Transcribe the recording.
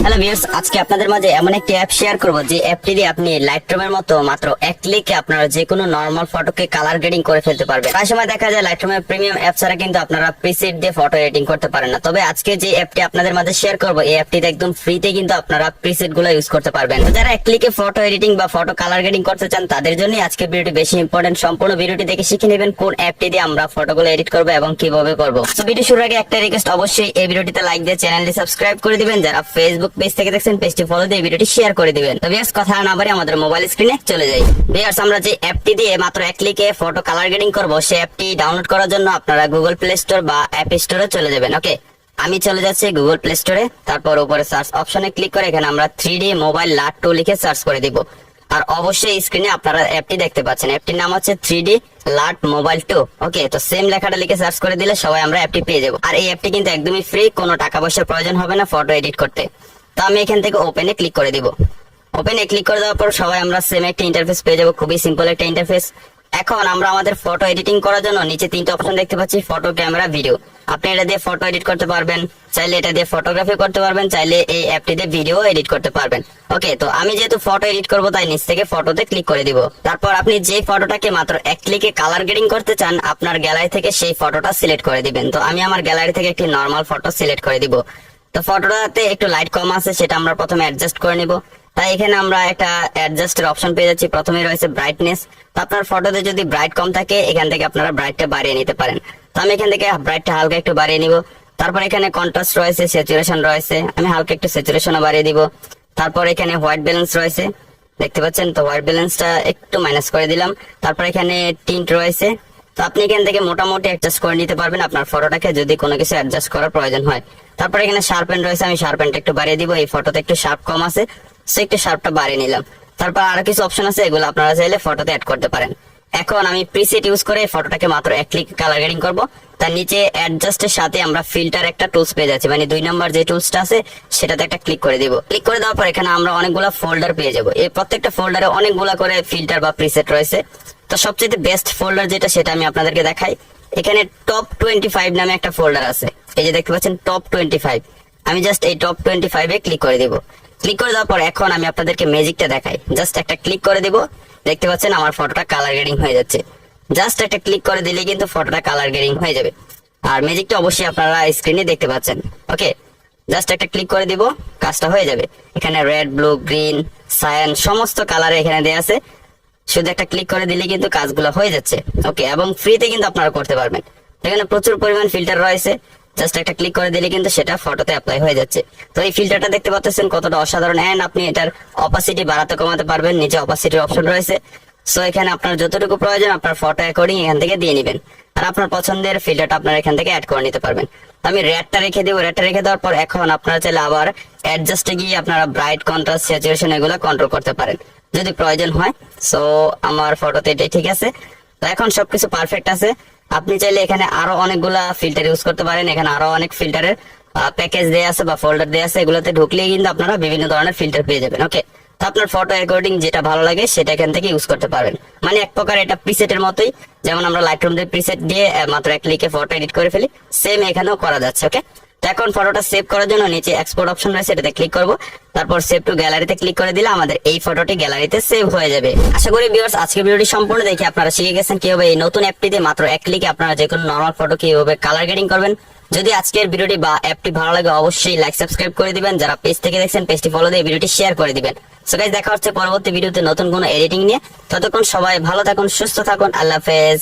Hello viewers, আজকে আপনাদের মাঝে এমন একটি অ্যাপ শেয়ার করব যে অ্যাপটি দিয়ে আপনি লাইটরুমের মতো মাত্র এক ক্লিকে আপনারা যে কোনো নরমাল ফটোকে কালার গ্রেডিং করে ফেলতে পারবেন। প্রায় সময় দেখা যায় লাইটরুমের প্রিমিয়াম অ্যাপ ছাড়া কিন্তু আপনারা প্রিসেট দিয়ে ফটো এডিটিং করতে পারেন না। তবে আজকে যে অ্যাপটি আপনাদের মাঝে শেয়ার করব, এই অ্যাপটিতে একদম ফ্রিতে কিন্তু আপনারা প্রিসেট গুলো ইউজ করতে পারবেন। যারা এক ক্লিকে ফটো এডিটিং বা ফটো কালার গ্রেডিং করতে চান তাদের জন্য আজকে ভিডিওটি বেশি ইম্পর্টেন্ট। সম্পূর্ণ ভিডিওটি দেখে শিখে নেবেন কোন অ্যাপটি দিয়ে আমরা ফটোগুলো এডিট করব এবং কিভাবে করব। সো ভিডিও শুরুর আগে একটা রিকোয়েস্ট, অবশ্যই এই ভিডিওটিতে লাইক দিয়ে চ্যানেলটি সাবস্ক্রাইব করে দিবেন। যারা ফেসবুক পেজ থেকে দেখছেন পেজটি ফলো দিয়ে ভিডিওটি শেয়ার করে দিবেন। তো ভিউয়ার্স, কথা না বাড়িয়ে আমাদের মোবাইল স্ক্রিনে চলে যাই। ভিউয়ার্স, আমরা যে অ্যাপটি দিয়ে মাত্র এক ক্লিকে ফটো কালার গ্রেডিং করব, সেই অ্যাপটি ডাউনলোড করার জন্য আপনারা গুগল প্লে স্টোর বা অ্যাপ স্টোরে চলে যাবেন। ওকে, আমি চলে যাচ্ছি গুগল প্লে স্টোরে। তারপর উপরে সার্চ অপশনে ক্লিক করে এখানে আমরা 3D মোবাইল লাট 2 লিখে সার্চ করে দিব। আর অবশ্যই স্ক্রিনে আপনারা অ্যাপটি দেখতে পাচ্ছেন, অ্যাপটির নাম হচ্ছে 3D লাট মোবাইল 2। ওকে, তো সেম লেখাটা লিখে সার্চ করে দিলে সবাই আমরা অ্যাপটি পেয়ে যাবো। আর এই অ্যাপটি কিন্তু একদমই ফ্রি, কোনো টাকা পয়সার প্রয়োজন হবে না ফটো এডিট করতে। তো আমি এখান থেকে ওপেনে ক্লিক করে দিব। ওপেনে ক্লিক করে দেওয়ার পর সবাই আমরা সেম একটা ইন্টারফেস পেয়ে যাবো, খুবই সিম্পল একটা ইন্টারফেস। এখন আমরা আমাদের ফটো এডিটিং করার জন্য নিচে তিনটা অপশন দেখতে পাচ্ছি, ফটো, ক্যামেরা, ভিডিও। আপনি এটা দিয়ে ফটো এডিট করতে পারবেন, চাইলে এটা দিয়ে ফটোগ্রাফি করতে পারবেন, চাইলে এই অ্যাপটি দিয়ে ভিডিও এডিট করতে পারবেন। ওকে, তো আমি যেহেতু ফটো এডিট করব তাই নিচ থেকে ফটোতে ক্লিক করে দিব। তারপর আপনি যে ফটোটাকে মাত্র এক ক্লিকে কালার গ্রেডিং করতে চান আপনার গ্যালারি থেকে সেই ফটোটা সিলেক্ট করে দিবেন। তো আমি আমার গ্যালারি থেকে একটি নর্মাল ফটো সিলেক্ট করে দিব। তো ফটোটাতে একটু লাইট কম আছে, সেটা আমরা প্রথমে অ্যাডজাস্ট করে নিব। তাই এখানে আমরা একটা অ্যাডজাস্টের অপশন পেয়ে যাচ্ছি। প্রথমে রয়েছে ব্রাইটনেস। তো আপনার ফটোতে যদি ব্রাইট কম থাকে এখান থেকে আপনারা ব্রাইটটা বাড়িয়ে নিতে পারেন। তো আমি এখান থেকে ব্রাইটটা হালকা একটু বাড়িয়ে নিব। তারপর এখানে কন্ট্রাস্ট রয়েছে, স্যাচুরেশন রয়েছে, আমি হালকা একটু স্যাচুরেশনও বাড়িয়ে দিব। তারপর এখানে হোয়াইট ব্যালেন্স রয়েছে, দেখতে পাচ্ছেন, তো হোয়াইট ব্যালেন্সটা একটু মাইনাস করে দিলাম। তারপর এখানে টিন্ট রয়েছে, তো আপনি এখান থেকে মোটামুটি অ্যাডজাস্ট করে নিতে পারবেন আপনার ফটোটাকে যদি কোনো কিছু অ্যাডজাস্ট করার প্রয়োজন হয়। তারপর এখানে শার্পেন রয়েছে, আমি শার্পেনটা একটু বাড়িয়ে দিব। এই ফটোতে একটু শার্প কম আছে, সে একটু শার্পটা বাড়িয়ে নিলাম। তারপর আরো কিছু অপশন আছে, এগুলো আপনারা চাইলে ফটোতে অ্যাড করতে পারেন। এখন আমি প্রিসেট ইউজ করে ফটোটাকে মাত্র এক ক্লিক কালার গ্রেডিং করব। তার নিচে অ্যাডজাস্টের সাথে আমরা ফিল্টার একটা টুলস পেয়ে যাচ্ছি, মানে 2 নম্বর যে টুলসটা আছে সেটাতে একটা ক্লিক করে দিব। ক্লিক করে দেওয়ার পর এখানে আমরা অনেকগুলো ফোল্ডার পেয়ে যাব। এই প্রত্যেকটা ফোল্ডারে অনেকগুলো করে ফিল্টার বা প্রিসেট রয়েছে। তো সবচেয়ে বেস্ট ফোল্ডার যেটা সেটা আমি আপনাদেরকে দেখাই। এখানে টপ 25 নামে একটা ফোল্ডার আছে, এই যে দেখতে পাচ্ছেন টপ 25। আমি জাস্ট এই টপ 25-এ ক্লিক করে দিব। ক্লিক করে দেওয়ার পর এখন আমি আপনাদেরকে ম্যাজিকটা দেখাই। জাস্ট একটা ক্লিক করে দিব, দেখতে পাচ্ছেন আমার ফটোটা কালার গ্রেডিং হয়ে যাচ্ছে। জাস্ট একটা ক্লিক করে দিলে কিন্তু ফটোটা কালার গ্রেডিং হয়ে যাবে। আর ম্যাজিকটা অবশ্যই আপনারা স্ক্রিনে দেখতে পাচ্ছেন। ওকে, জাস্ট একটা ক্লিক করে দিব, কাজটা হয়ে যাবে। এখানে রেড, ব্লু, গ্রিন, সায়ান সমস্ত কালারে এখানে দেয়া আছে। শুধু একটা ক্লিক করে দিলে কিন্তু কাজগুলো হয়ে যাচ্ছে। ওকে, এবং ফ্রিতে কিন্তু আপনারা করতে পারবেন। এখানে প্রচুর পরিমাণ ফিল্টার রয়েছে, জাস্ট একটা ক্লিক করে দিলে কিন্তু সেটা ফটোতে অ্যাপ্লাই হয়ে যাচ্ছে। তো এই ফিল্টারটা দেখতে পাচ্ছেন কতটা অসাধারণ। এন্ড আপনি এটার অপাসিটি বাড়াতে কমাতে পারবেন, নিচে অপাসিটির অপশন রয়েছে। সো এখানে আপনার যতটুকু প্রয়োজন আপনার ফটো অ্যাকর্ডিং এখান থেকে দিয়ে নেবেন। আর আপনার পছন্দের ফিল্টারটা আপনারা এখান থেকে অ্যাড করে নিতে পারবেন। আমি রেডটা রেখে দিব। রেডটা রেখে দেওয়ার পর এখন আপনারা চাইলে আবার অ্যাডজাস্টে গিয়ে আপনারা ব্রাইট, কন্ট্রাস্ট, স্যাচুরেশন এগুলো কন্ট্রোল করতে পারেন যদি প্রয়োজন হয়। সো আমার ফটোতে এটাই ঠিক আছে। তো এখন সবকিছু পারফেক্ট আছে। আপনি চাইলে এখানে আরো অনেকগুলা ফিল্টার ইউজ করতে পারেন। এখানে আরো অনেক ফিল্টারের প্যাকেজ দেয়া আছে বা ফোল্ডার দেয়া আছে, এগুলোতে ঢুকলেই কিন্তু আপনারা বিভিন্ন ধরনের ফিল্টার পেয়ে যাবেন। ওকে, তো আপনার ফটো অ্যাকর্ডিং যেটা ভালো লাগে সেটা এখান থেকে ইউজ করতে পারবেন। মানে এক প্রকার এটা প্রিসেটের মতোই, যেমন আমরা লাইটরুম দিয়ে প্রিসেট দিয়ে মাত্র এক ক্লিকে ফটো এডিট করে ফেলি, সেম এখানেও করা যাচ্ছে। ওকে, তো এখন ফটোটা সেভ করার জন্য নিচে এক্সপোর্ট অপশন রয়েছে, এটাতে ক্লিক করব। তারপর সেভ টু গ্যালারিতে ক্লিক করে দিলে আমাদের এই ফটোটি গ্যালারিতে সেভ হয়ে যাবে। আশা করি ভিউয়ার্স আজকের ভিডিওটি সম্পূর্ণ দেখে আপনারা শিখে গেছেন কিভাবে এই নতুন অ্যাপটিতে মাত্র এক ক্লিকে আপনারা যে কোনো নরমাল ফটো কিভাবে কালার গ্রেডিং করবেন। যদি আজকের ভিডিওটি বা অ্যাপটি ভালো লাগে অবশ্যই লাইক, সাবস্ক্রাইব করে দিবেন। যারা পেজ থেকে দেখছেন পেজটি ফলো দিয়ে ভিডিওটি শেয়ার করে দিবেন। সো গাইস, দেখা হচ্ছে পরবর্তী ভিডিওতে নতুন কোনো এডিটিং নিয়ে। ততক্ষণ সবাই ভালো থাকুন, সুস্থ থাকুন, আল্লাহ হাফেজ।